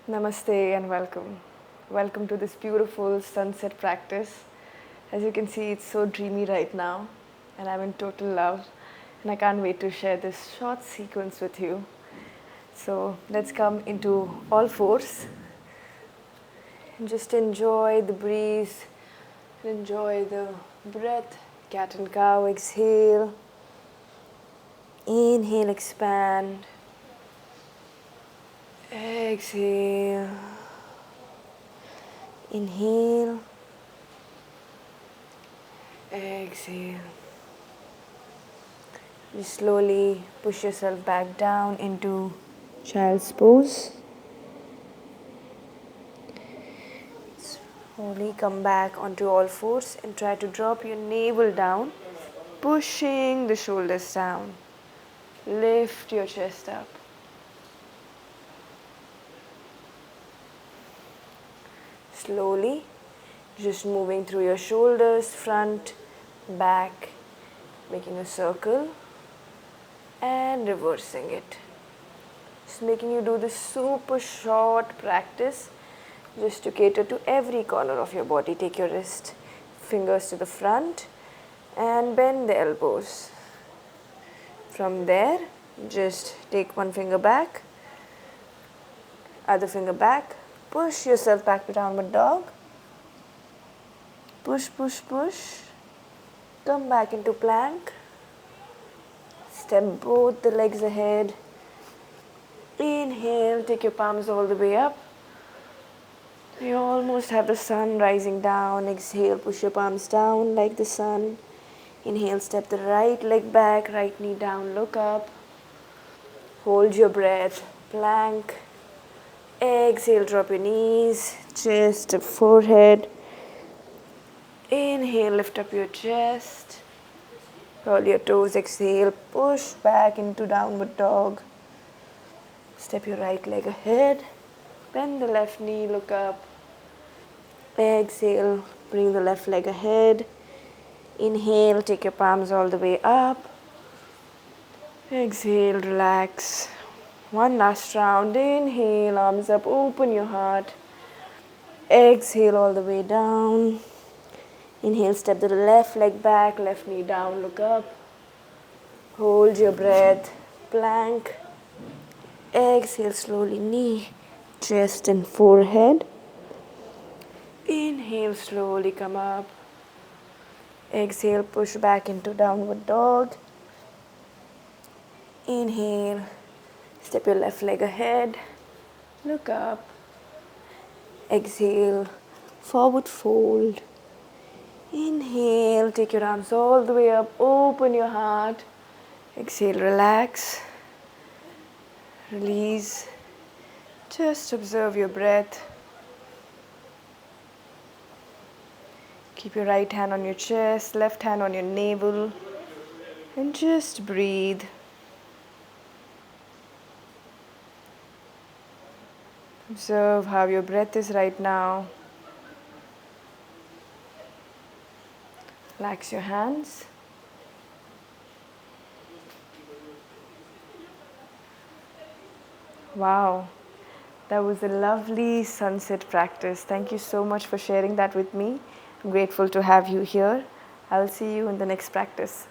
Namaste and welcome. Welcome to this beautiful sunset practice. As you can see, it's so dreamy right now, and I'm in total love. And I can't wait to share this short sequence with you. So let's come into all fours and just enjoy the breeze, enjoy the breath. Cat and cow, exhale. Inhale, expand. Exhale. Inhale. Exhale. Just slowly push yourself back down into child's pose. Slowly come back onto all fours and try to drop your navel down, pushing the shoulders down. Lift your chest up. Slowly, just moving through your shoulders, front, back, making a circle and reversing it. Just making you do this super short practice just to cater to every corner of your body. Take your wrist, fingers to the front and bend the elbows. From there, just take one finger back, other finger back, push yourself back to downward dog. Push, push, push. Come back into plank. Step both the legs ahead. Inhale, take your palms all the way up. You almost have the sun rising down. Exhale, push your palms down like the sun. Inhale, step the right leg back, right knee down, look up. Hold your breath, plank. Exhale, drop your knees, chest, forehead. Inhale, lift up your chest. Roll your toes, exhale, push back into downward dog. Step your right leg ahead. Bend the left knee, look up. Exhale, bring the left leg ahead. Inhale, take your palms all the way up. Exhale, relax. One last round. Inhale, arms up, open your heart. Exhale all the way down. Inhale, step the left leg back, left knee down, look up. Hold your breath, plank. Exhale slowly, knee, chest and forehead. Inhale, slowly come up. Exhale, push back into downward dog. Inhale, step your left leg ahead, look up. Exhale, forward fold. Inhale, take your arms all the way up, open your heart. Exhale, relax. Release. Just observe your breath. Keep your right hand on your chest, left hand on your navel, and just breathe. Observe how your breath is right now. Relax your hands. Wow, that was a lovely sunset practice. Thank you so much for sharing that with me. I'm grateful to have you here. I'll see you in the next practice.